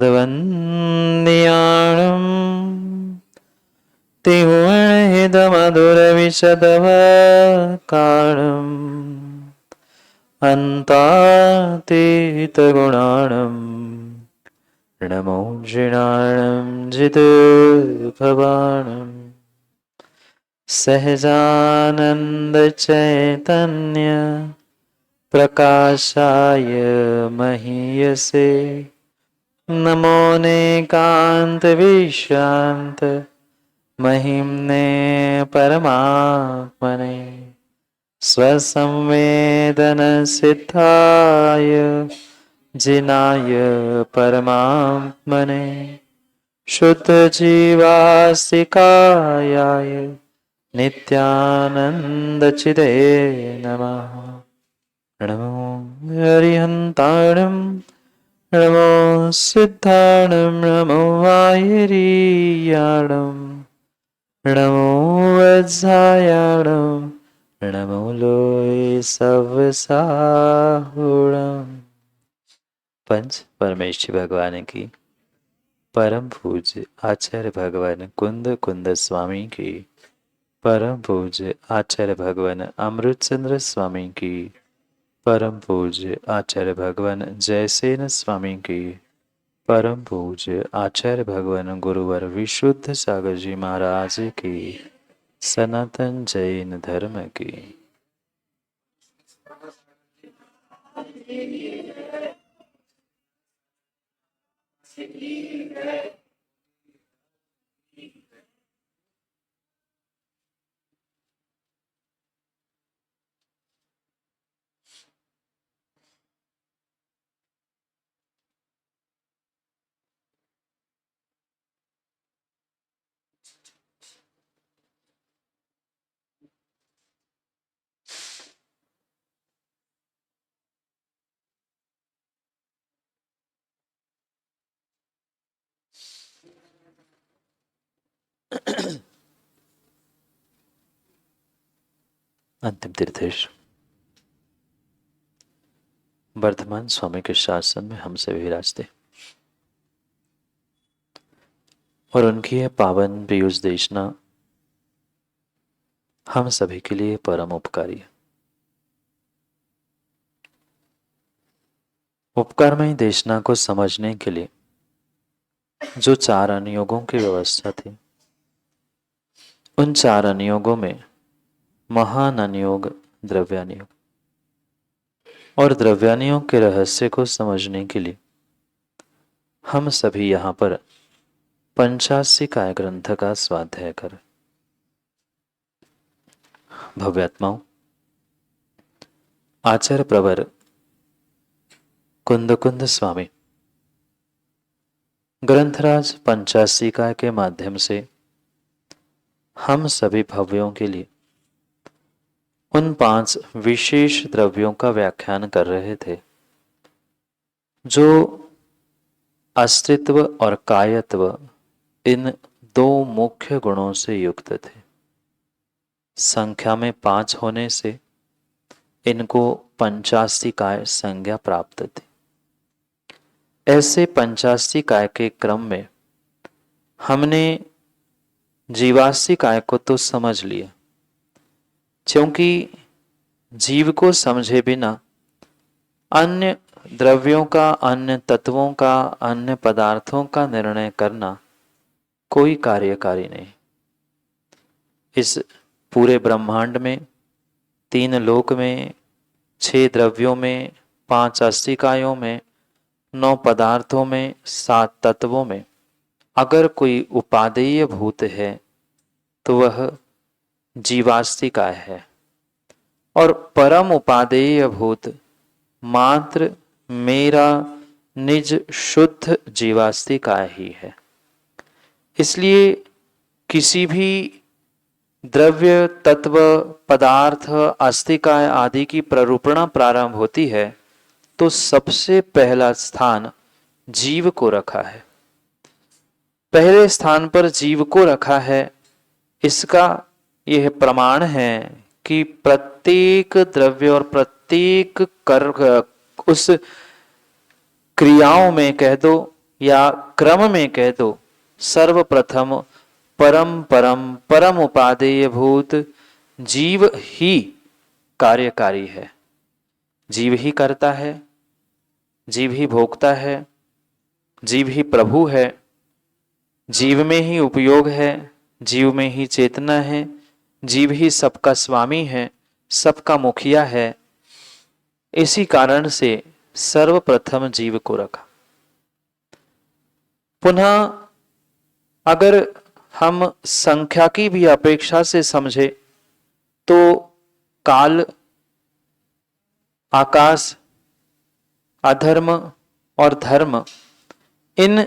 वन्द्याणं त्रिभुवनहितमधुरविशदवकाणम् अन्तातीतगुणाणं नमो ऋणाणं जितभवाणम् सहजानन्दचैतन्य प्रकाशाय महीयसे नमो नेकान्तविश्रान्त महिम्ने परमात्मने स्वसंवेदनसिद्धाय जिनाय परमात्मने शुद्धजीवास्तिकायाय नित्यानन्दचिदे नमः। नमो हरिहन्ताणं नमो सिद्धाणं नमो वायरीयाणं नमो वत्सायाणं नमो लोय सवसाहुणम्। पंच परमेश्वर भगवान की परम पूज्य आचार्य भगवान कुंद कुंद स्वामी की परम पूज्य आचार्य भगवान अमृतचंद्र स्वामी की परम पूज्य आचार्य भगवान जयसेन स्वामी की परम पूज्य आचार्य भगवान गुरुवर विशुद्ध सागर जी महाराज की सनातन जैन धर्म की। अंतिम तीर्थेश वर्धमान स्वामी के शासन में हम सभी विराजते और उनकी यह पावन पीयूष देशना हम सभी के लिए परम उपकारी है। उपकारमयी देशना को समझने के लिए जो 4 अनुयोगों की व्यवस्था थी, उन 4 अनुयोगों में महान अनुयोग द्रव्यानुयोग और द्रव्यानुयोग के रहस्य को समझने के लिए हम सभी यहाँ पर पंचासिकाय ग्रंथ का स्वाध्याय करें। भव्यात्माओं, आचार्य प्रवर कुंद कुंद स्वामी ग्रंथराज पंचासिकाय के माध्यम से हम सभी भव्यों के लिए उन 5 विशेष द्रव्यों का व्याख्यान कर रहे थे जो अस्तित्व और कायत्व इन 2 मुख्य गुणों से युक्त थे। संख्या में 5 होने से इनको पंचासिकाय संज्ञा प्राप्त थी। ऐसे पंचासिकाय के क्रम में हमने जीवासिकाय को तो समझ लिया, क्योंकि जीव को समझे बिना अन्य द्रव्यों का, अन्य तत्वों का, अन्य पदार्थों का निर्णय करना कोई कार्यकारी नहीं। इस पूरे ब्रह्मांड में 3 लोक में, 6 द्रव्यों में, 5 अस्तिकायों में, 9 पदार्थों में, 7 तत्वों में अगर कोई उपादेय भूत है तो वह जीवास्तिकाय है, और परम उपादेय भूत मात्र मेरा निज शुद्ध जीवास्तिकाय ही है। इसलिए किसी भी द्रव्य, तत्व, पदार्थ, अस्तिकाय आदि की प्ररूपणा प्रारंभ होती है तो सबसे पहला स्थान जीव को रखा है। पहले स्थान पर जीव को रखा है। इसका यह प्रमाण है कि प्रत्येक द्रव्य और प्रत्येक उस क्रियाओं में कह दो या क्रम में कह दो, सर्वप्रथम परम परम परम उपादेय भूत जीव ही कार्यकारी है। जीव ही करता है, जीव ही भोगता है, जीव ही प्रभु है, जीव में ही उपयोग है, जीव में ही चेतना है, जीव ही सबका स्वामी है, सबका मुखिया है। इसी कारण से सर्वप्रथम जीव को रखा। पुनः अगर हम संख्या की भी अपेक्षा से समझे तो काल, आकाश, अधर्म और धर्म, इन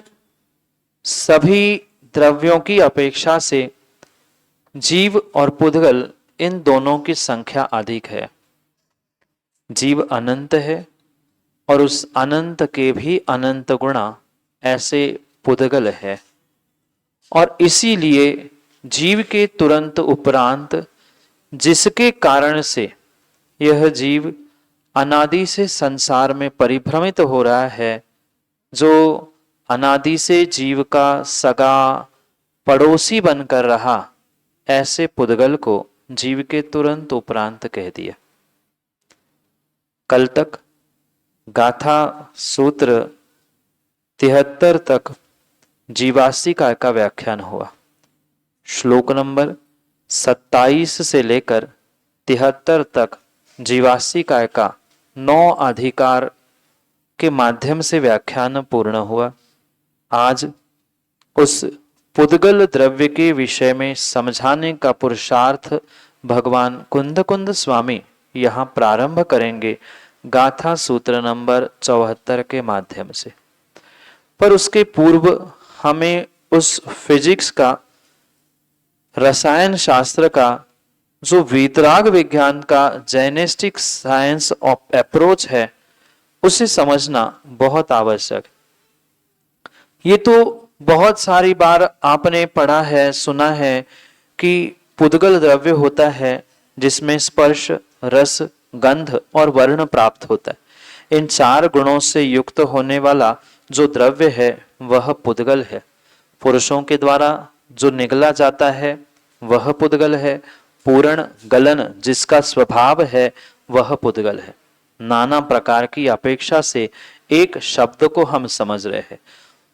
सभी द्रव्यों की अपेक्षा से जीव और पुद्गल इन दोनों की संख्या अधिक है। जीव अनंत है और उस अनंत के भी अनंत गुणा ऐसे पुद्गल है। और इसीलिए जीव के तुरंत उपरांत जिसके कारण से यह जीव अनादि से संसार में परिभ्रमित हो रहा है, जो अनादि से जीव का सगा पड़ोसी बनकर रहा, ऐसे पुद्गल को जीव के तुरंत उपरांत कह दिया। कल तक गाथा सूत्र 73 तक जीवासिका का व्याख्यान हुआ। श्लोक नंबर 27 से लेकर 73 तक जीवासिका का 9 अधिकार के माध्यम से व्याख्यान पूर्ण हुआ। आज उस पुद्गल द्रव्य के विषय में समझाने का पुरुषार्थ भगवान कुंद स्वामी यहाँ प्रारंभ करेंगे गाथा सूत्र नंबर 74 के माध्यम से। पर उसके पूर्व हमें उस फिजिक्स का, रसायन शास्त्र का, जो वीतराग विज्ञान का जैनिस्टिक साइंस ऑफ अप्रोच है, उसे समझना बहुत आवश्यक। ये तो बहुत सारी बार आपने पढ़ा है, सुना है कि पुद्गल द्रव्य होता है जिसमें स्पर्श, रस, गंध और वर्ण प्राप्त होता है। इन 4 गुणों से युक्त होने वाला जो द्रव्य है वह पुद्गल है। पुरुषों के द्वारा जो निगला जाता है वह पुद्गल है। पूर्ण गलन जिसका स्वभाव है वह पुद्गल है। नाना प्रकार की अपेक्षा से एक शब्द को हम समझ रहे हैं,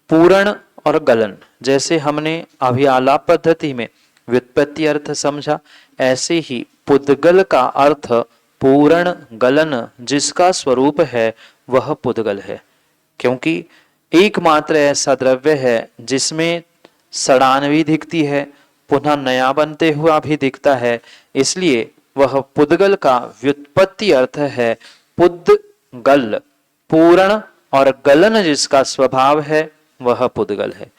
पूर्ण और गलन। जैसे हमने अभी आलाप पद्धति में व्युत्पत्ति अर्थ समझा, ऐसे ही पुद्गल का अर्थ पूर्ण गलन जिसका स्वरूप है वह पुद्गल है। क्योंकि एकमात्र ऐसा द्रव्य है जिसमें सड़ानवी दिखती है, पुनः नया बनते हुआ भी दिखता है, इसलिए वह पुद्गल का व्युत्पत्ति अर्थ है पुद्गल। पूर्ण और गलन जिसका स्वभाव है वह पुद्गल है।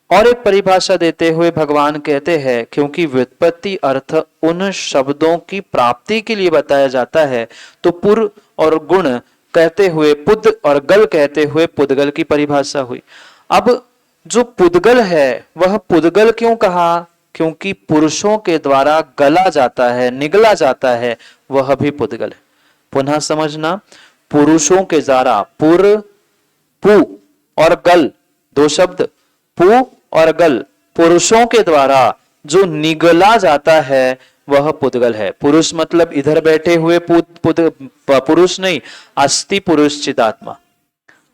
और एक परिभाषा देते हुए भगवान कहते हैं, क्योंकि व्युत्पत्ति अर्थ उन शब्दों की प्राप्ति के लिए बताया जाता है, तो पुर और गुण कहते हुए पुद और गल कहते हुए पुद्गल की परिभाषा हुई। अब जो पुद्गल है वह पुद्गल क्यों कहा? क्योंकि पुरुषों के द्वारा गला जाता है, निगला जाता है, वह भी पुद्गल है। पुनः समझना, पुरुषों के द्वारा, पुर, पु और गल, 2 शब्द, पु और गल, पुरुषों के द्वारा जो निगला जाता है वह पुद्गल है। पुरुष मतलब इधर बैठे हुए पुरुष नहीं, अस्ति पुरुष चिदात्मा,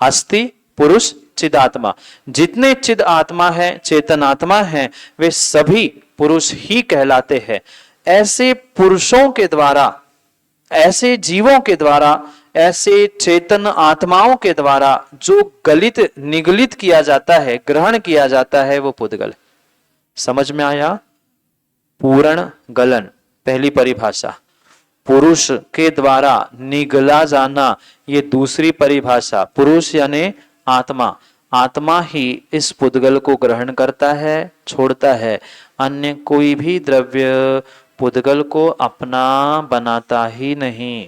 अस्ति पुरुष चिदात्मा। जितने चिद आत्मा है, चेतनात्मा है, वे सभी पुरुष ही कहलाते हैं। ऐसे पुरुषों के द्वारा, ऐसे जीवों के द्वारा, ऐसे चेतन आत्माओं के द्वारा जो गलित निगलित किया जाता है, ग्रहण किया जाता है, वो पुद्गल। समझ में आया? पूर्ण गलन पहली परिभाषा, पुरुष के द्वारा निगला जाना ये दूसरी परिभाषा। पुरुष यानी आत्मा, आत्मा ही इस पुद्गल को ग्रहण करता है, छोड़ता है। अन्य कोई भी द्रव्य पुद्गल को अपना बनाता ही नहीं।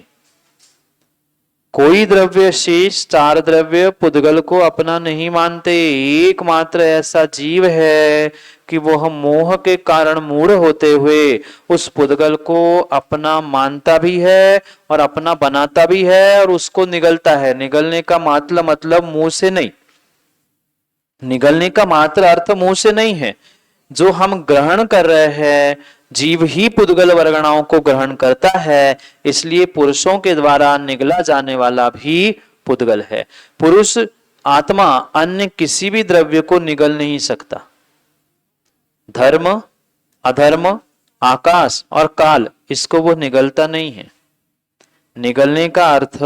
कोई द्रव्य शेष 4 द्रव्य पुद्गल को अपना नहीं मानते। एकमात्र ऐसा जीव है कि वह मोह के कारण मूढ़ होते हुए उस पुद्गल को अपना मानता भी है और अपना बनाता भी है और उसको निगलता है। निगलने का मतलब मुंह से नहीं, निगलने का मात्र अर्थ मुंह से नहीं है, जो हम ग्रहण कर रहे हैं, जीव ही पुद्गल वर्गणाओं को ग्रहण करता है, इसलिए पुरुषों के द्वारा निगला जाने वाला भी पुद्गल है। पुरुष आत्मा अन्य किसी भी द्रव्य को निगल नहीं सकता। धर्म, अधर्म, आकाश और काल, इसको वो निगलता नहीं है। निगलने का अर्थ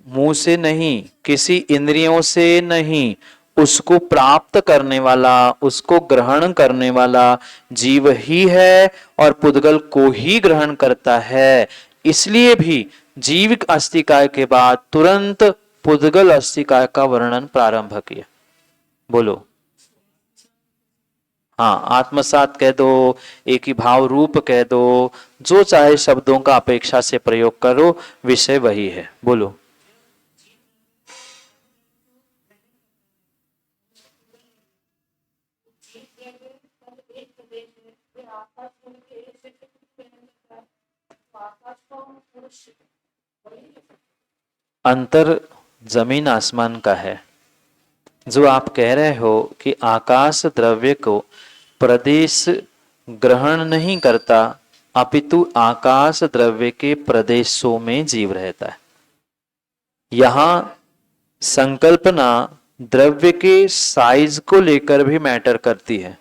मुंह से नहीं, किसी इंद्रियों से नहीं, उसको प्राप्त करने वाला, उसको ग्रहण करने वाला जीव ही है और पुद्गल को ही ग्रहण करता है। इसलिए भी जीव अस्थिकाय के बाद तुरंत पुद्गल अस्थिकाय का वर्णन प्रारंभ किया। बोलो। हाँ, आत्मसात कह दो, एक ही भाव रूप कह दो, जो चाहे शब्दों का अपेक्षा से प्रयोग करो, विषय वही है। बोलो। अंतर जमीन आसमान का है। जो आप कह रहे हो कि आकाश द्रव्य को प्रदेश ग्रहण नहीं करता, अपितु आकाश द्रव्य के प्रदेशों में जीव रहता है। यहां संकल्पना द्रव्य के साइज को लेकर भी मैटर करती है,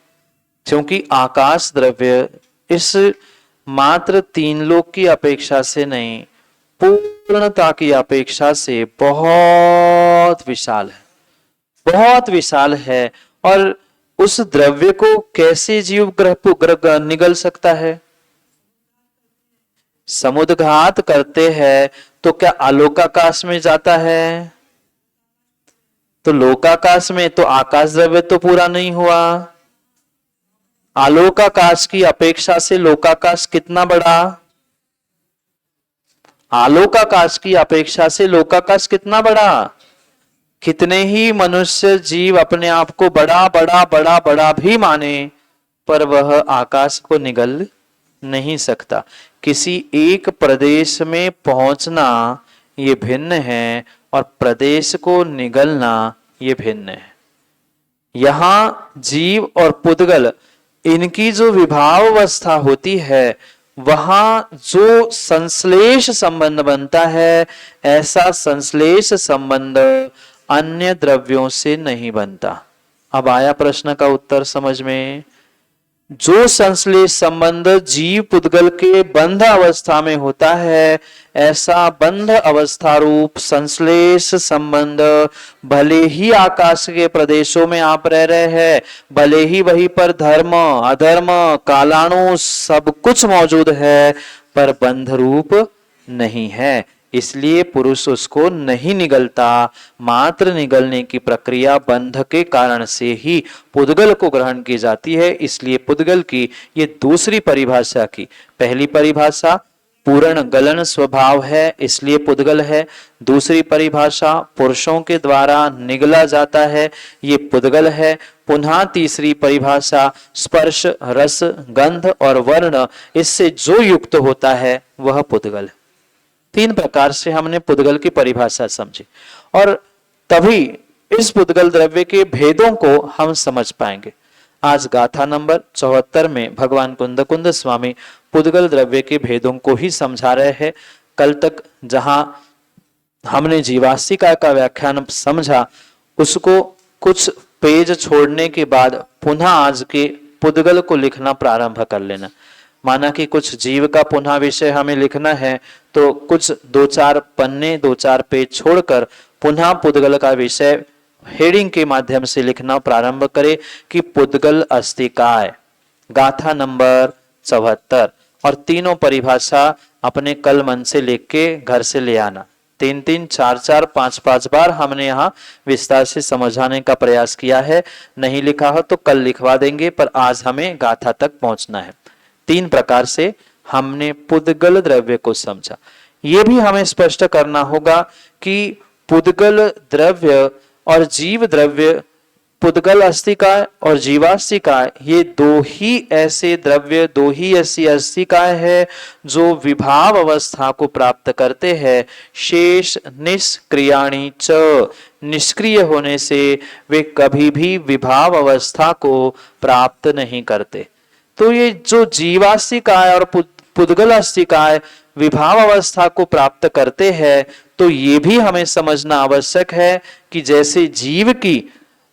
क्योंकि आकाश द्रव्य इस मात्र तीन लोक की अपेक्षा से नहीं, पूर्णता की अपेक्षा से बहुत विशाल है, बहुत विशाल है। और उस द्रव्य को कैसे जीव ग्रह निगल सकता है? समुद्घात करते हैं तो क्या आलोकाकाश में जाता है? तो लोकाकाश में तो आकाश द्रव्य तो पूरा नहीं हुआ। आलोकाकाश की अपेक्षा से लोकाकाश कितना बड़ा? आलोकाकाश की अपेक्षा से लोकाकाश कितना बड़ा? कितने ही मनुष्य जीव अपने आप को बड़ा बड़ा बड़ा बड़ा भी माने, पर वह आकाश को निगल नहीं सकता। किसी एक प्रदेश में पहुंचना ये भिन्न है और प्रदेश को निगलना ये भिन्न है। यहां जीव और पुद्गल, इनकी जो विभाव अवस्था होती है, वहां जो संश्लेष संबंध बनता है, ऐसा संश्लेष संबंध अन्य द्रव्यों से नहीं बनता। अब आया प्रश्न का उत्तर समझ में। जो संश्लेष संबंध जीव पुद्गल के बंध अवस्था में होता है, ऐसा बंध अवस्था रूप संश्लेष संबंध भले ही आकाश के प्रदेशों में आप रह रहे हैं, भले ही वहीं पर धर्म, अधर्म, कालाणु सब कुछ मौजूद है, पर बंध रूप नहीं है। इसलिए पुरुष उसको नहीं निगलता। मात्र निगलने की प्रक्रिया बंध के कारण से ही पुद्गल को ग्रहण की जाती है। इसलिए पुद्गल की ये दूसरी परिभाषा की। पहली परिभाषा पूर्ण गलन स्वभाव है, इसलिए पुद्गल है। दूसरी परिभाषा पुरुषों के द्वारा निगला जाता है, ये पुद्गल है। पुनः तीसरी परिभाषा स्पर्श, रस, गंध और वर्ण, इससे जो युक्त होता है वह पुद्गल है। तीन प्रकार से हमने पुद्गल की परिभाषा समझी और तभी इस पुद्गल द्रव्य के भेदों को हम समझ पाएंगे। आज गाथा नंबर 74 में भगवान कुंद स्वामी पुद्गल द्रव्य के भेदों को ही समझा रहे हैं। कल तक जहां हमने जीवास्तिका का व्याख्यान समझा, उसको कुछ पेज छोड़ने के बाद पुनः आज के पुद्गल को लिखना प्रारंभ कर लेना। माना कि कुछ जीव का पुनः विषय हमें लिखना है, तो कुछ 2-4 पन्ने, 2-4 पेज छोड़कर पुनः पुद्गल का विषय हेडिंग के माध्यम से लिखना प्रारंभ करें कि पुद्गल अस्तिकाय, गाथा नंबर 74, और तीनों परिभाषा अपने कल मन से लिख के घर से ले आना। 3-3, 4-4, 5-5 बार हमने यहाँ विस्तार से समझाने का प्रयास किया है। नहीं लिखा हो तो कल लिखवा देंगे, पर आज हमें गाथा तक पहुंचना है। तीन प्रकार से हमने पुद्गल द्रव्य को समझा। यह भी हमें स्पष्ट करना होगा कि पुद्गल द्रव्य और जीव द्रव्य पुद्गल अस्थिकाय और जीवास्थिकाय, ये दो ही ऐसे द्रव्य, दो ही ऐसी अस्थिकाय है जो विभाव अवस्था को प्राप्त करते हैं। शेष निष्क्रियाणि च, निष्क्रिय होने से वे कभी भी विभाव अवस्था को प्राप्त नहीं करते। तो ये जो जीवास्थिकाय और पुद्गल अस्थिकाय विभाव अवस्था को प्राप्त करते हैं, तो ये भी हमें समझना आवश्यक है कि जैसे जीव की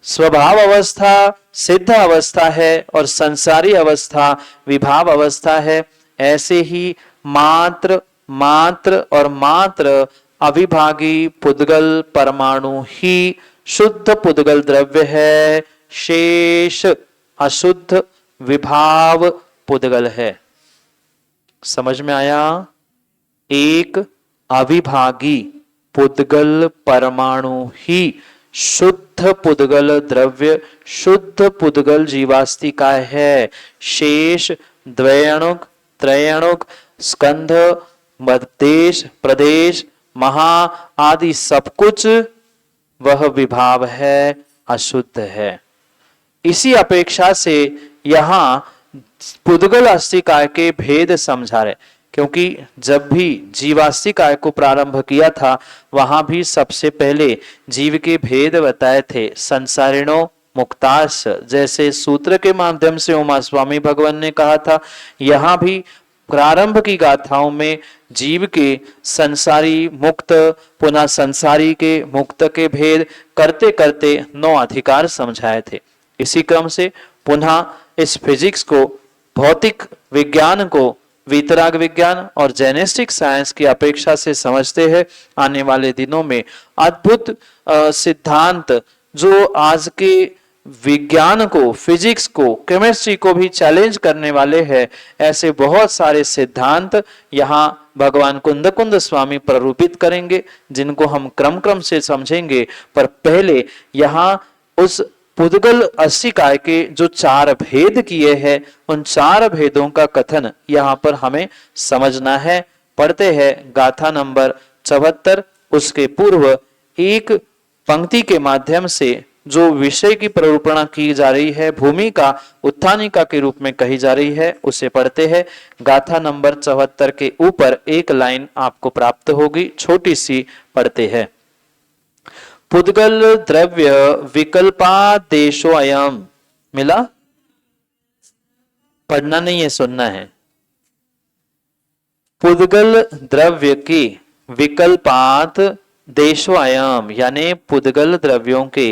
स्वभाव अवस्था सिद्ध अवस्था है और संसारी अवस्था विभाव अवस्था है, ऐसे ही मात्र मात्र और मात्र अविभागी पुद्गल परमाणु ही शुद्ध पुद्गल द्रव्य है, शेष अशुद्ध विभाव पुद्गल है। समझ में आया? एक अविभागी पुद्गल परमाणु ही शुद्ध पुद्गल द्रव्य, शुद्ध पुद्गल जीवास्थिकाय है। शेष द्वयणुक, त्रयणुक, स्कंध, मध्यदेश, प्रदेश, महा आदि सब कुछ वह विभाव है, अशुद्ध है। इसी अपेक्षा से यहां पुद्गल अस्थिकाय के भेद समझा रहे, क्योंकि जब भी जीवास्थिकाय को प्रारंभ किया था वहां भी सबसे पहले जीव के भेद बताए थे। संसारिणो मुक्ताश, जैसे सूत्र के माध्यम से उमा स्वामी भगवान ने कहा था, यहां भी प्रारंभ की गाथाओं में जीव के संसारी मुक्त, पुनः संसारी के मुक्त के भेद करते करते 9 अधिकार समझाए थे। इसी क्रम से पुनः इस फिजिक्स को, भौतिक विज्ञान को वीतराग विज्ञान और जेनेस्टिक साइंस की अपेक्षा से समझते हैं। आने वाले दिनों में अद्भुत सिद्धांत जो आज के विज्ञान को, फिजिक्स को, केमिस्ट्री को भी चैलेंज करने वाले हैं, ऐसे बहुत सारे सिद्धांत यहाँ भगवान कुंद कुंद स्वामी प्ररूपित करेंगे, जिनको हम क्रम क्रम से समझेंगे। पर पहले यहाँ उस पुद्गल अस्थिकाय के जो 4 भेद किए हैं, उन 4 भेदों का कथन यहाँ पर हमें समझना है। पढ़ते हैं गाथा नंबर 74। उसके पूर्व एक पंक्ति के माध्यम से जो विषय की प्ररूपणा की जा रही है, भूमिका उत्थानिका के रूप में कही जा रही है, उसे पढ़ते हैं। गाथा नंबर 74 के ऊपर एक लाइन आपको प्राप्त होगी, छोटी सी, पढ़ते हैं। पुद्गल द्रव्य विकल्पादेशो अयम। मिला? पढ़ना नहीं है, सुनना है। पुद्गल द्रव्य की विकल्पात देशो अयम, यानी पुद्गल द्रव्यों के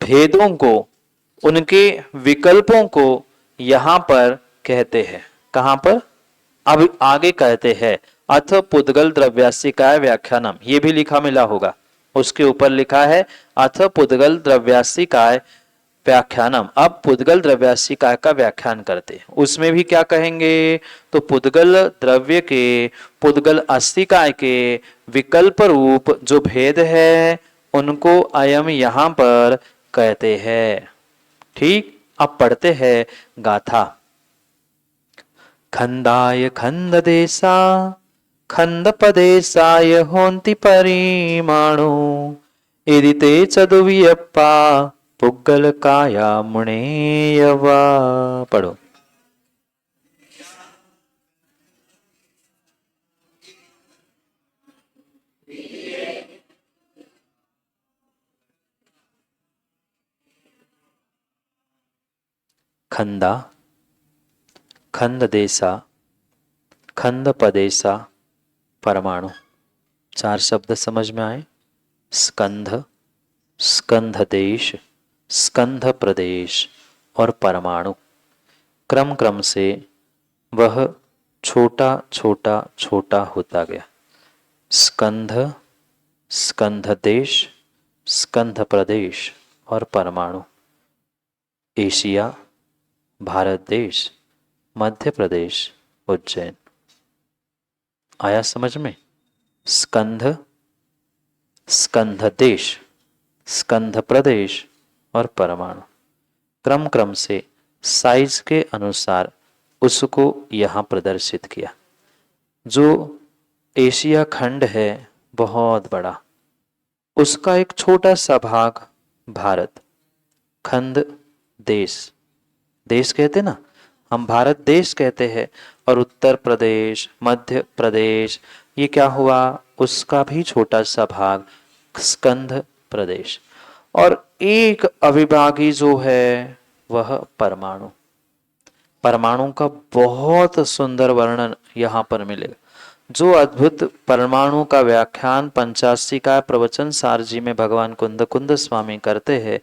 भेदों को, उनके विकल्पों को यहां पर कहते हैं। कहां पर? अब आगे कहते हैं अथ पुद्गल द्रव्यास्थिकाय व्याख्यानम, ये भी लिखा मिला होगा, उसके ऊपर लिखा है अथ पुद्गल द्रव्यास्थिकाय व्याख्यानम। अब पुद्गल द्रव्यास्थिकाय का व्याख्यान करते हैं। उसमें भी क्या कहेंगे? तो पुद्गल द्रव्य के, पुद्गल अस्थिकाय के विकल्प रूप जो भेद है, उनको अयम यहां पर कहते हैं। ठीक, अब पढ़ते हैं गाथा। खंदाय खंद देशा खंद पदेशाय होन्ति परिमाणु इति ते चदुवियप्पा पुद्गल काया मुनेयवा। पढ़ो। खंदा, खंद देशा, खंद पदेशा, परमाणु, 4 शब्द समझ में आए। स्कंध, स्कंध देश, स्कंध प्रदेश और परमाणु। क्रम क्रम से वह छोटा छोटा छोटा होता गया। स्कंध, स्कंध देश, स्कंध प्रदेश और परमाणु। एशिया, भारत देश, मध्य प्रदेश, उज्जैन। आया समझ में? स्कंध, स्कंध देश, स्कंध प्रदेश और परमाणु। क्रम क्रम से साइज के अनुसार उसको यहां प्रदर्शित किया। जो एशिया खंड है बहुत बड़ा, उसका एक छोटा सा भाग भारत, खंड देश, देश कहते ना, हम भारत देश कहते हैं, और उत्तर प्रदेश, मध्य प्रदेश, ये क्या हुआ, उसका भी छोटा सा भाग स्कंध प्रदेश। और एक अविभागी जो है वह परमाणु। परमाणु का बहुत सुंदर वर्णन यहाँ पर मिलेगा। जो अद्भुत परमाणु का व्याख्यान पंचाशी का प्रवचन सार जी में भगवान कुंद कुंद स्वामी करते हैं,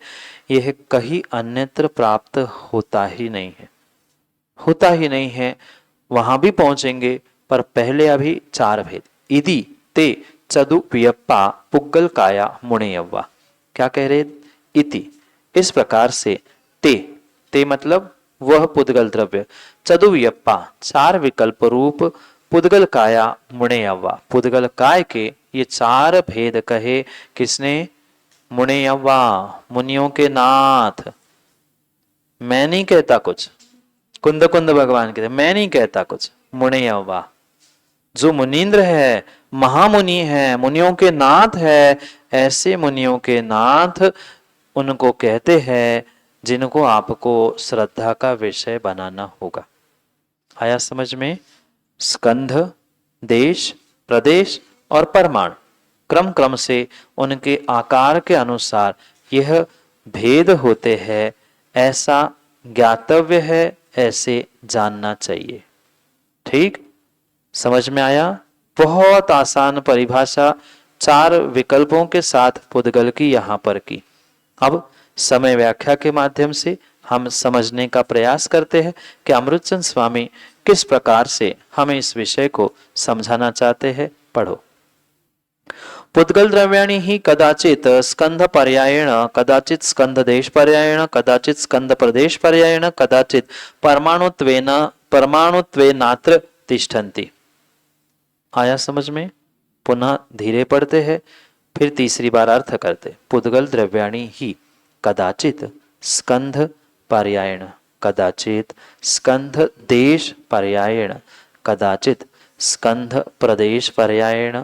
यह कहीं अन्यत्र प्राप्त होता ही नहीं है, होता ही नहीं है। वहां भी पहुंचेंगे, पर पहले अभी चार भेद। इति ते चदु व्यप्पा पुग्गल काया मुणेयव्वा। क्या कह रहे, इति इस प्रकार से, ते मतलब वह पुद्गल द्रव्य, चतुर्व्यप्पा चार विकल्प रूप, पुद्गल काया मुणेयव्वा पुद्गल काय के ये चार भेद कहे। किसने, मुणेयव्वा मुनियों के नाथ। मैं नहीं कहता कुछ, कुंद कुंद भगवान कहते मैं नहीं कहता कुछ, मुणेयव्वा जो मुनीन्द्र है, महामुनि है, मुनियों के नाथ है, ऐसे मुनियों के नाथ उनको कहते हैं जिनको आपको श्रद्धा का विषय बनाना होगा। आया समझ में? स्कंध, देश, प्रदेश और परमाणु क्रम क्रम से उनके आकार के अनुसार यह भेद होते हैं, ऐसा ज्ञातव्य है, ऐसे जानना चाहिए। ठीक, समझ में आया? बहुत आसान परिभाषा चार विकल्पों के साथ पुद्गल की यहां पर की। अब समय व्याख्या के माध्यम से हम समझने का प्रयास करते हैं कि अमृतचंद स्वामी किस प्रकार से हमें इस विषय को समझाना चाहते हैं। पढ़ो। पुद्गल द्रव्याणि ही कदाचित स्कंध पर्यायेण, कदाचित स्कंध देश पर्यायेण, कदाचित स्कंध प्रदेश पर्यायेण, कदाचित परमाणुत्वेनात्र तिष्ठन्ति। आया समझ में? पुनः धीरे पढ़ते हैं, फिर तीसरी बार अर्थ करते। पुद्गल द्रव्याणि ही कदाचित स्कंध पर्यायेण, कदाचित स्कंध देश पर्यायेण, कदाचित स्कंध प्रदेश पर्यायेण,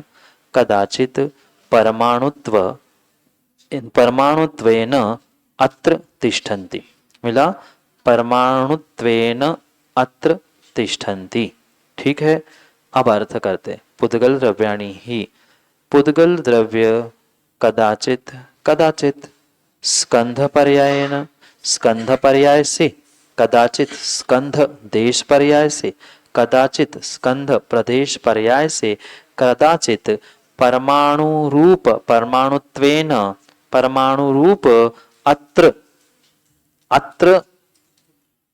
कदाचित परमाणुत्वेन अत्र तिष्ठन्ति। मिला? परमाणुत्वेन अत्र तिष्ठन्ति। ठीक है, अब अर्थ करते। पुद्गल द्रव्याणि ही, पुद्गल द्रव्य कदाचित, कदाचित स्कंध पर्यायेन, स्कंध पर्याय से, कदाचित स्कंध देश पर्याय से, कदाचित स्कंध प्रदेश पर्याय से, कदाचित परमाणु रूप, परमाणुत्वेन, परमाणु रूप अत्र, अत्र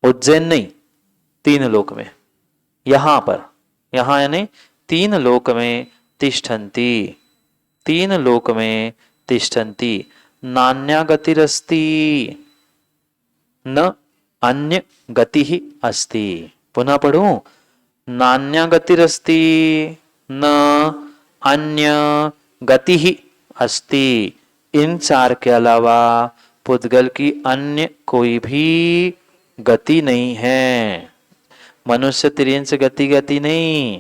उज्जैन नहीं, तीन लोक में, यहां पर, यहां यानी तीन लोक में तिष्ठन्ति, तीन लोक में तिष्ठन्ति। नान्या गतिरस्ति न अन्य गति ही अस्ति। पुनः पढ़ूं। नान्या गतिरस्ति न अन्य गति ही अस्ति। इन चार के अलावा पुद्गल की अन्य कोई भी गति नहीं है। मनुष्य तिर्यंच गति, गति नहीं।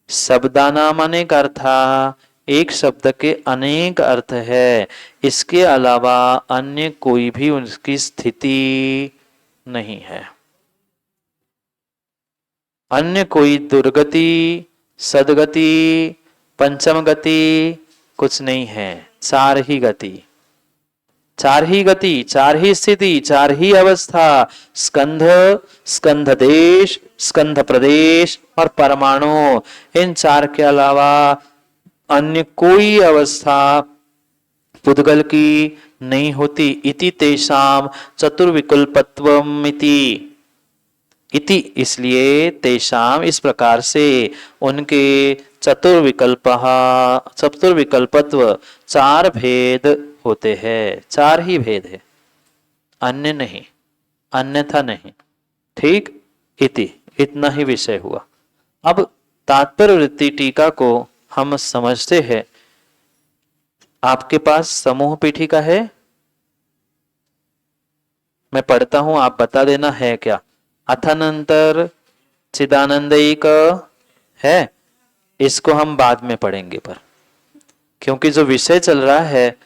शब्दानाम अनेक अर्था, एक शब्द के अनेक अर्थ है, इसके अलावा अन्य कोई भी उसकी स्थिति नहीं है। अन्य कोई दुर्गति, सदगति, पंचम गति कुछ नहीं है। चार ही गति, चार ही गति, चार ही स्थिति, चार ही अवस्था। स्कंध, स्कंध देश, स्कंध प्रदेश और परमाणु, इन चार के अलावा अन्य कोई अवस्था पुद्गल की नहीं होती। इति तेषाम चतुर्विकल्पत्वम इति, इति इसलिए तेषाम इस प्रकार से उनके चतुर्विकल्प, चतुर्विकल्पत्व चार भेद होते हैं। चार ही भेद है, अन्य नहीं, अन्यथा नहीं। ठीक, इति इतना ही विषय हुआ। अब तात्पर्य वृत्ति टीका को हम समझते हैं। आपके पास समूह पीठिका है? मैं पढ़ता हूं, आप बता देना है क्या। अथानंतर चिदानंदयिक है, इसको हम बाद में पढ़ेंगे, पर क्योंकि जो विषय चल रहा है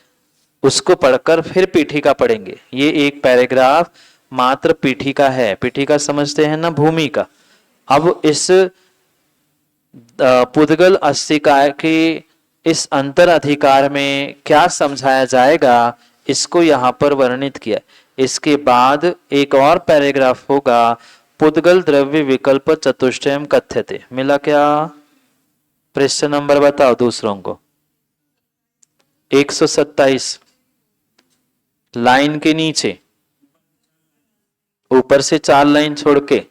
उसको पढ़कर फिर पीठिका पढ़ेंगे। ये एक पैराग्राफ मात्र पीठिका है। पीठिका समझते हैं ना, भूमिका। अब इस पुद्गल अस्तिकाय के इस अंतर अधिकार में क्या समझाया जाएगा, इसको यहाँ पर वर्णित किया। इसके बाद एक और पैराग्राफ होगा, पुद्गल द्रव्य विकल्प चतुष्टयम कथ्यते। मिला क्या? पृष्ठ नंबर बताओ दूसरों को। 127 लाइन के नीचे, ऊपर से 4 लाइन छोड़ के।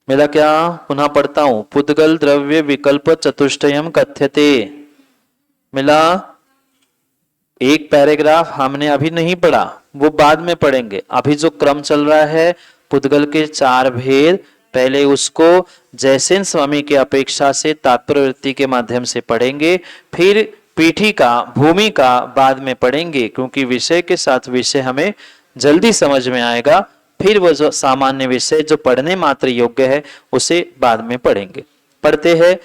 मिला क्या? पुनः पढ़ता हूं, पुद्गल द्रव्य विकल्प चतुष्टयम कथ्यते। मिला? एक पैराग्राफ हमने अभी नहीं पढ़ा, वो बाद में पढ़ेंगे। अभी जो क्रम चल रहा है, पुद्गल के 4 भेद, पहले उसको जैसेन स्वामी की अपेक्षा से तात्पर्यवृत्ति के माध्यम से पढ़ेंगे, फिर पीठिका भूमिका बाद में पढ़ेंगे, क्योंकि विषय के साथ विषय हमें जल्दी समझ में आएगा। फिर वो जो सामान्य विषय जो पढ़ने मात्र योग्य है उसे बाद में पढ़ेंगे। पढ़ते हैं,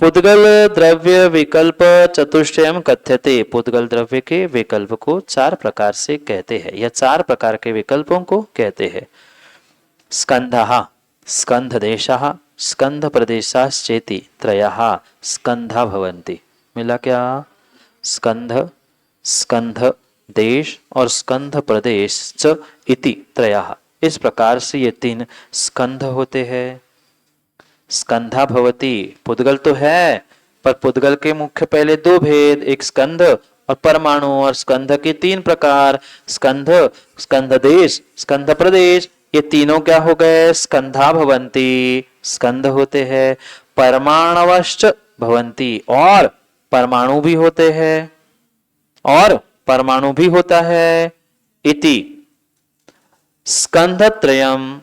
पुद्गल द्रव्य विकल्प चतुष्टयम कथ्यते। पुद्गल द्रव्य के विकल्प को 4 प्रकार से कहते हैं, या 4 प्रकार के विकल्पों को कहते हैं। स्कंधः, स्कंधदेशः, स्कंध प्रदेशाश्चेति त्रयः स्कंधा भवन्ति। मिला क्या? स्कंध, स्कंध देश और स्कंध प्रदेश च इति त्रयः। इस प्रकार से ये 3 स्कंध होते हैं। स्कंधा भवति, पुद्गल तो है, पर पुद्गल के मुख्य पहले 2 भेद, एक स्कंध और परमाणु, और स्कंध के 3 प्रकार, स्कंध, स्कंध देश, स्कंध प्रदेश। ये तीनों क्या हो गए? स्कंधा भवन्ति, स्कंध होते हैं। परमाणवश्च भवन्ति, और परमाणु भी होते हैं, और परमाणु भी होता है। इति स्कंधत्रयम्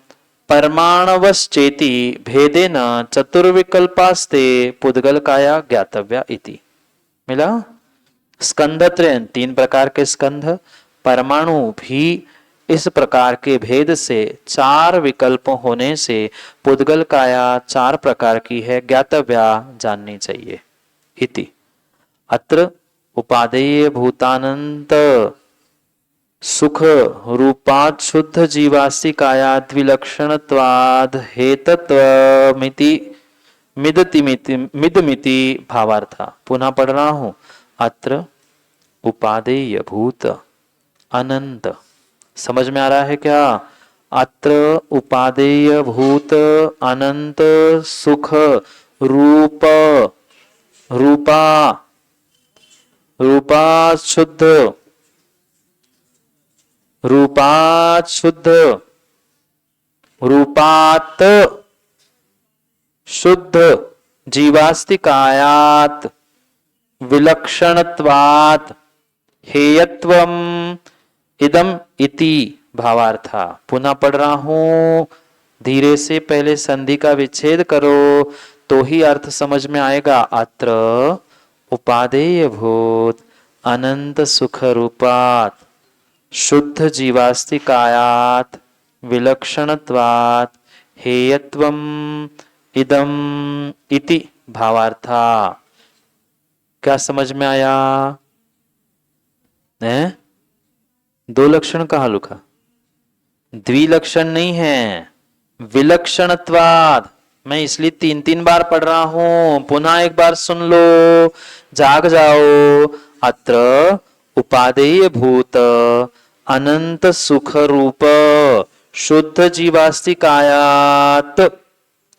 परमाणवश्चेति भेदेन चतुर्विकल्पास्ते पुद्गलकाया ज्ञातव्या इति। मिला? स्कंधत्रय 3 प्रकार के स्कंध, परमाणु भी इस प्रकार के भेद से 4 विकल्प होने से पुद्गलकाया 4 प्रकार की है, ज्ञातव्या जाननी चाहिए। इति अत्र उपादेय भूतानंत सुख रूपात् शुद्ध जीवास्तिकायाद् विलक्षणत्वाद् हेतत्वमिति मिदमिति भावार्थ। पुनः पढ़ रहा हूं, अत्र उपादेय भूत अनंत। समझ में आ रहा है क्या? अत्र उपादेय भूत अनंत सुख रूप, रूपा, रूपात् शुद्ध, रूपात् शुद्ध, रूपात् शुद्ध जीवास्तिकायात् विलक्षणत्वात् हेयत्वम् इदम इति भावार्था। पुनः पढ़ रहा हूं, धीरे से, पहले संधि का विच्छेद करो तो ही अर्थ समझ में आएगा। अत्र उपादेय भूत अनंत सुख रूपात् शुद्ध जीवास्तिकायात् विलक्षणत्वात् हेयत्वम् इदम इति भावार्था। क्या समझ में आया? 2 लक्षण कहाँ लिखा? द्विलक्षण नहीं है, विलक्षणत्वाद। मैं इसलिए 3 बार पढ़ रहा हूं, पुनः एक बार सुन लो, जाग जाओ। अत्र उपादेय भूत अनंत सुख रूप शुद्ध जीवास्तिकायात्,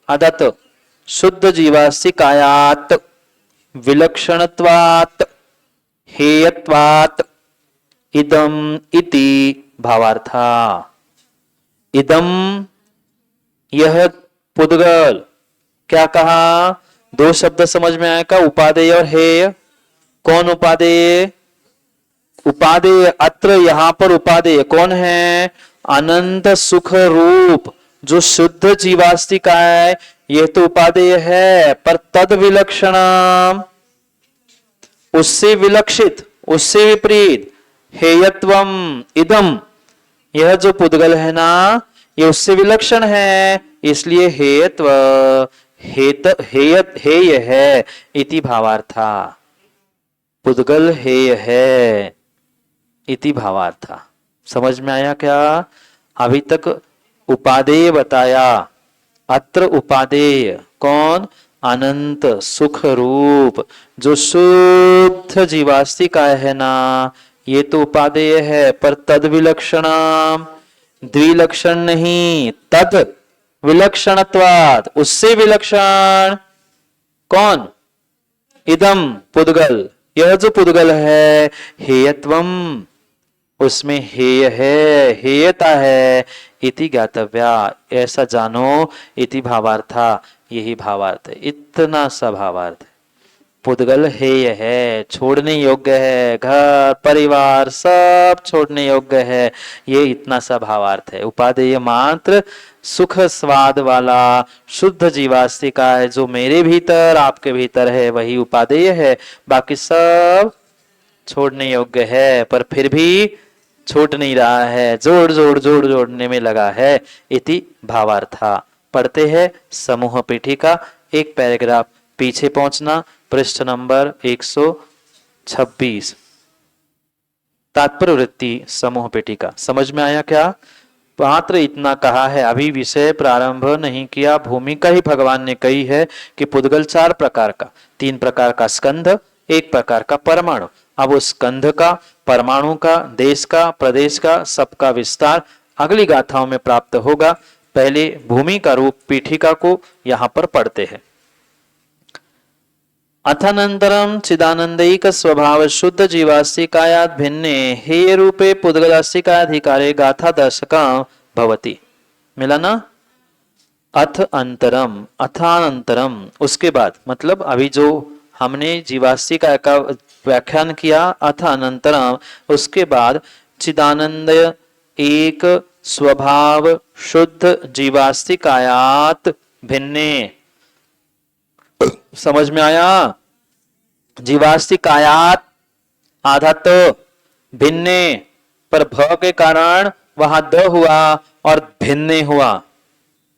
अदत शुद्ध जीवास्तिकायात् विलक्षणत्वात् हेयत्वात् इदम इति भावार्था। इदम यह पुद्गल, क्या कहा? 2 शब्द समझ में आएगा, उपादेय और हेय। कौन उपादेय? उपादेय अत्र, यहां पर उपादेय कौन है? अनंत सुख रूप जो शुद्ध जीवास्तिका है, यह तो उपादेय है, पर तद विलक्षणम, उससे विलक्षित, उससे विपरीत, हेयत्वम इदम, यह जो पुद्गल है ना, ये उससे विलक्षण है, इसलिए हेयत्व हेय है इति भावार्था। पुद्गल हेय है इति भावार्थ। समझ में आया क्या? अभी तक उपादेय बताया, अत्र उपादेय कौन? अनंत सुख रूप जो शुद्ध जीवास्तिका है ना, ये तो उपादेय है, पर तद विलक्षणम, द्विलक्षण नहीं, तद विलक्षणत्वात्, उससे विलक्षण कौन? इदम पुद्गल, यह जो पुद्गल है, हेयत्वम, उसमें हेय है, हेयता है, इति ज्ञातव्या, ऐसा जानो, इति भावार्था, यही भावार्थ है, इतना सा भावार्थ है। पुद्गल हेय है, छोड़ने योग्य है, घर परिवार सब छोड़ने योग्य है, ये इतना सा भावार्थ है। उपादेय मात्र सुख स्वाद वाला शुद्ध जीवास्तिका है, जो मेरे भीतर आपके भीतर है, वही उपादेय है, बाकी सब छोड़ने योग्य है, पर फिर भी छूट नहीं रहा है, जोड़ने में लगा है, इति भावार्था। पढ़ते हैं समूह पीठिका, एक पैराग्राफ पीछे पहुंचना, पृष्ठ नंबर 126, तात्पर्य वृत्ति समूह पीठिका। समझ में आया क्या? मात्र इतना कहा है, अभी विषय प्रारंभ नहीं किया। भूमिका ही भगवान ने कही है कि पुद्गल 4 प्रकार का, 3 प्रकार का स्कंध, 1 प्रकार का परमाणु। अब उस स्कंध का, परमाणु का, देश का, प्रदेश का, सबका विस्तार अगली गाथाओं में प्राप्त होगा। पहले भूमि का रूप पीठिका को यहां पर पढ़ते हैं। अथानंतरम चिदानंदैक स्वभाव शुद्ध जीवास्तिकायात् भिन्ने हेय रूपे पुद्गलास्तिकाधिकारे गाथा दर्शकं भवति। मिला ना? अथ अंतरम, अथानंतरम, उसके बाद, मतलब अभी जो हमने जीवास्तिका का व्याख्यान किया, अथानंतरम, उसके बाद चिदानंद एक स्वभाव शुद्ध जीवास्तिकायात् भिन्ने। समझ में आया? जीवास्तिकायात आधा तो भिन्ने, पर भ के कारण वहां द हुआ और भिन्ने हुआ,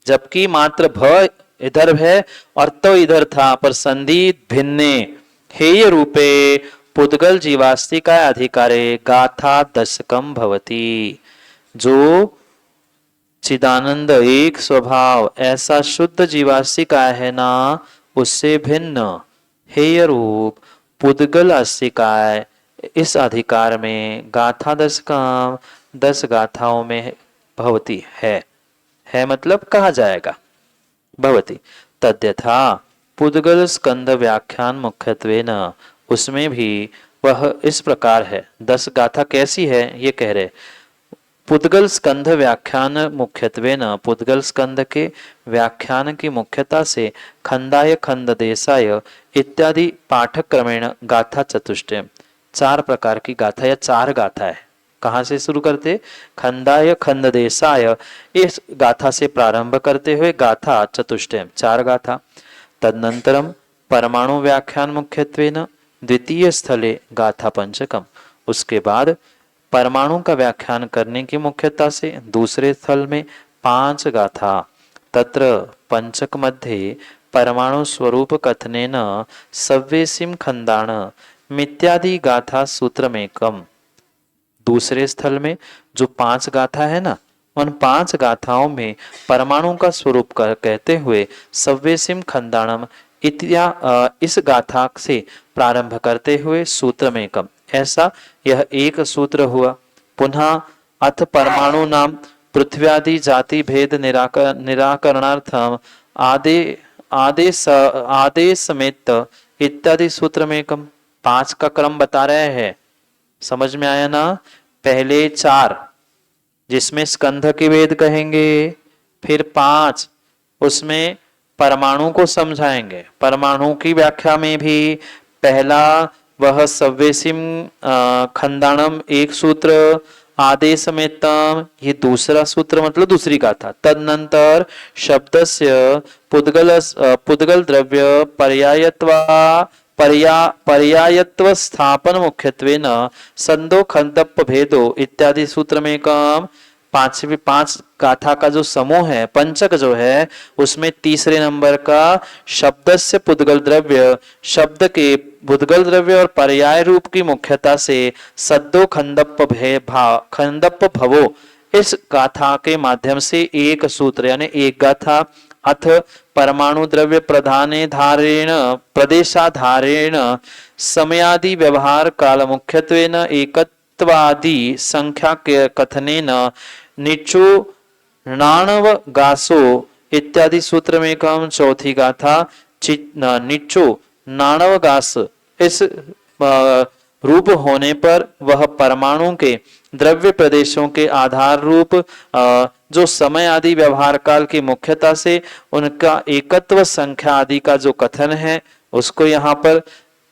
जबकि मात्र भ इधर है और तो इधर था, पर संधि भिन्ने। हेय रूपे पुद्गल जीवास्तिका अधिकारे गाथा दशकम भवति। जो चिदानंद एक स्वभाव ऐसा शुद्ध जीवास्तिका है ना, उससे भिन्न हेय रूप पुद्गल अस्तिकाय इस अधिकार में गाथा दशकम 10 गाथाओं में भवती है मतलब कहा जाएगा। भवती तद्यथा पुद्गल स्कंद व्याख्यान मुख्यत्वेन, उसमें भी वह इस प्रकार है। 10 गाथा कैसी है ये कह रहे। पुद्गल स्कंध व्याख्यान मुख्यत्वेन, पुद्गल स्कंध के व्याख्यान की मुख्यता से खंडाय खंड देशाय इत्यादि पाठक क्रमेण गाथा चतुष्टय, 4 प्रकार की गाथा या 4 गाथा है। कहाँ से शुरू करते? खंडाय खंड देशाय, इस गाथा से प्रारंभ करते हुए गाथा चतुष्टय 4 गाथा। तदनंतरम परमाणु व्याख्यान मुख्यत्वेन द्वितीय स्थले गाथा पंचकम, उसके बाद परमाणु का व्याख्यान करने की मुख्यता से दूसरे स्थल में 5 गाथा। तत्र पंचक मध्ये परमाणु स्वरूप कथनेन सव्येसिम खंडाण मित्यादि गाथा सूत्र में कम। दूसरे स्थल में जो 5 गाथा है ना, उन 5 गाथाओं में परमाणु का स्वरूप कहते हुए सव्येसिम खंडाणम इस गाथा से प्रारंभ करते हुए सूत्र में कम, ऐसा यह एक सूत्र हुआ। पुनः अथ परमाणु नाम पृथ्व्यादि जाति भेद निराकरणार्थम आदेश समेत इत्यादि सूत्र में कम। 5 का क्रम बता रहे हैं। समझ में आया ना? पहले 4 जिसमें स्कंध के वेद कहेंगे, फिर 5 उसमें परमाणु को समझाएंगे। परमाणु की व्याख्या में भी पहला वह सव्येसिम खंडाणम एक सूत्र, आदेशमेतम ये दूसरा सूत्र, मतलब दूसरी गाथा। तदनंतर शब्दस्य पुद्गल द्रव्य पर्यायत्व स्थापन मुख्यत्वेन संदो खंडप भेदो इत्यादि सूत्र में कम। पांच गाथा का जो समूह है, पंचक जो है, उसमें तीसरे नंबर का शब्दस्य पुद्गल द्रव्य, शब्द के पुद्गल द्रव्य और पर्याय रूप की मुख्यता से सद्दो खंडप भवो, इस गाथा के माध्यम से एक सूत्र यानी एक गाथा अथ परमाणु द्रव्य प्रधाने धारेण प्रदेशाधारेण समयादि व्यवहार काल मुख्यत्वेन एकत्वादि संख्या के कथनेन निचो नाणव गासो इत्यादि सूत्र में कम चौथी गाथा निचो नाणव गास, इस रूप होने पर वह परमाणु के द्रव्य प्रदेशों के आधार रूप जो समय आदि व्यवहार काल की मुख्यता से उनका एकत्व संख्या आदि का जो कथन है उसको यहाँ पर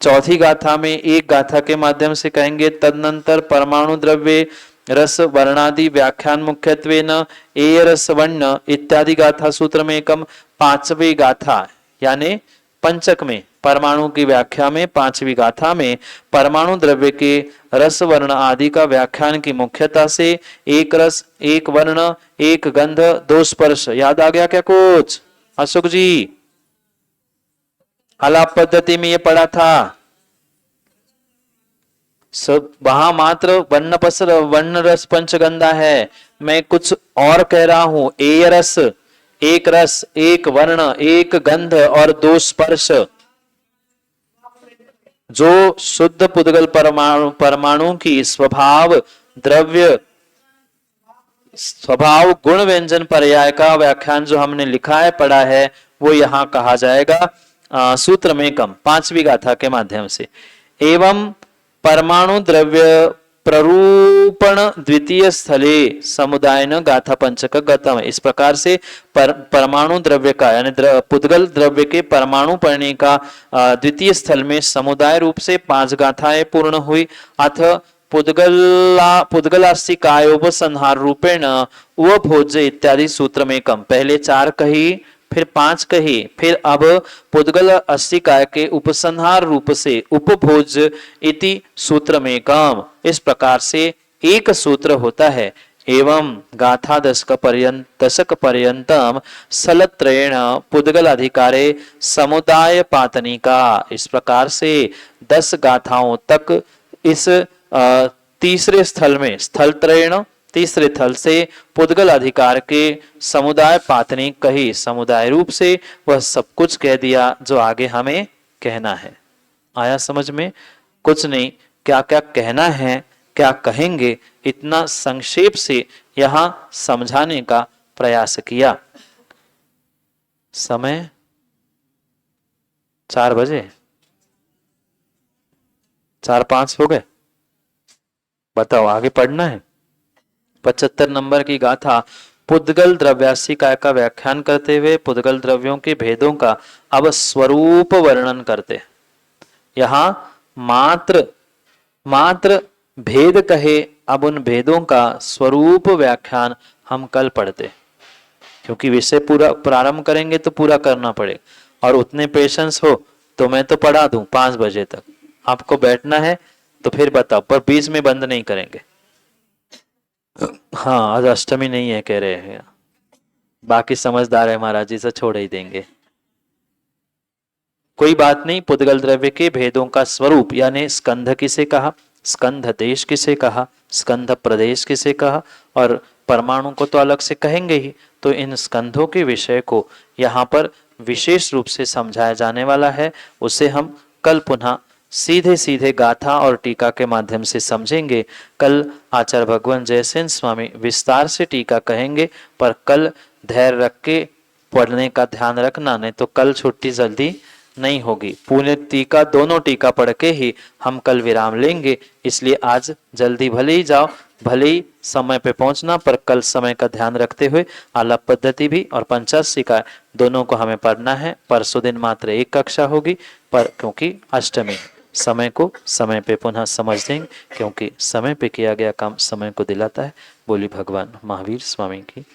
चौथी गाथा में एक गाथा के माध्यम से कहेंगे। तदनंतर परमाणु द्रव्य रस वर्णादि व्याख्यान मुख्यत्वे न एय रस वर्ण इत्यादि गाथा सूत्र में एकम पांचवी गाथा यानी पंचक में परमाणु की व्याख्या में पांचवी गाथा में परमाणु द्रव्य के रस वर्ण आदि का व्याख्यान की मुख्यता से एक रस, एक वर्ण, एक गंध, दो स्पर्श। याद आ गया क्या कुछ अशोक जी? आलाप पद्धति में ये पढ़ा था सब, वहां मात्र वर्ण रस पंचगंधा है, मैं कुछ और कह रहा हूं। ए रस, एक वर्ण, एक गंध और दो स्पर्श। जो शुद्ध पुद्गल परमाणु की स्वभाव द्रव्य स्वभाव गुण व्यंजन पर्याय का व्याख्यान जो हमने लिखा है पढ़ा है वो यहाँ कहा जाएगा सूत्र में कम पांचवी गाथा के माध्यम से। एवं परमाणु द्रव्य प्ररूपण द्वितीय स्थले समुदाय न गाथा पंचक गतम। इस प्रकार से परमाणु द्रव्य का यानी पुद्गल द्रव्य के परमाणु पढ़ने का द्वितीय स्थल में समुदाय रूप से 5 गाथाएं पूर्ण हुई। अथ पुद्गलास्ति कायोपसंहार रूपेण व भोज इत्यादि सूत्र में कम, पहले 4 कही फिर 5 कही, फिर अब पुद्गल अस्थिकाय के उपसंहार रूप से उपभोज इति सूत्र में कम। इस प्रकार से एक सूत्र होता है। एवं गाथा दशक पर्यंतम सलत्रेण पुद्गल अधिकारे समुदाय पातनिका। इस प्रकार से 10 गाथाओं तक इस तीसरे स्थल में स्थलत्रेण तीसरे थल से पुद्गल अधिकार के समुदाय पातनी कही, समुदाय रूप से वह सब कुछ कह दिया जो आगे हमें कहना है। आया समझ में? कुछ नहीं, क्या क्या कहना है, क्या कहेंगे, इतना संक्षेप से यहां समझाने का प्रयास किया। समय 4 बजे 4-5 हो गए। बताओ आगे पढ़ना है। 75 नंबर की गाथा पुद्गल द्रव्यास्थिकाय का व्याख्यान करते हुए पुद्गल द्रव्यों के भेदों का अब स्वरूप वर्णन करते। यहां मात्र भेद कहे, अब उन भेदों का स्वरूप व्याख्यान हम कल पढ़ते, क्योंकि विषय पूरा प्रारंभ करेंगे तो पूरा करना पड़ेगा। और उतने पेशेंस हो तो मैं तो पढ़ा दूं 5 बजे तक, आपको बैठना है तो फिर बताओ, पर बीच में बंद नहीं करेंगे। हाँ आज अष्टमी नहीं है कह रहे हैं, बाकी समझदार है महाराज जी से छोड़ ही देंगे, कोई बात नहीं। पुद्गल द्रव्य के भेदों का स्वरूप यानी स्कंध किसे कहा, स्कंध देश किसे कहा, स्कंध प्रदेश किसे कहा, और परमाणु को तो अलग से कहेंगे ही। तो इन स्कंधों के विषय को यहाँ पर विशेष रूप से समझाया जाने वाला है, उसे हम कल पुनः सीधे सीधे गाथा और टीका के माध्यम से समझेंगे। कल आचार्य भगवान जयसेन स्वामी विस्तार से टीका कहेंगे, पर कल धैर्य रख के पढ़ने का ध्यान रखना, नहीं तो कल छुट्टी जल्दी नहीं होगी। पूर्ण टीका दोनों टीका पढ़ के ही हम कल विराम लेंगे, इसलिए आज जल्दी भले ही जाओ, भले ही समय पे पहुंचना, पर कल समय का ध्यान रखते हुए आलाप पद्धति भी और पंचाशिका दोनों को हमें पढ़ना है। परसों दिन मात्र 1 कक्षा होगी, पर क्योंकि अष्टमी समय को समय पे पुनः समझ देंगे, क्योंकि समय पे किया गया काम समय को दिलाता है। बोली भगवान महावीर स्वामी की।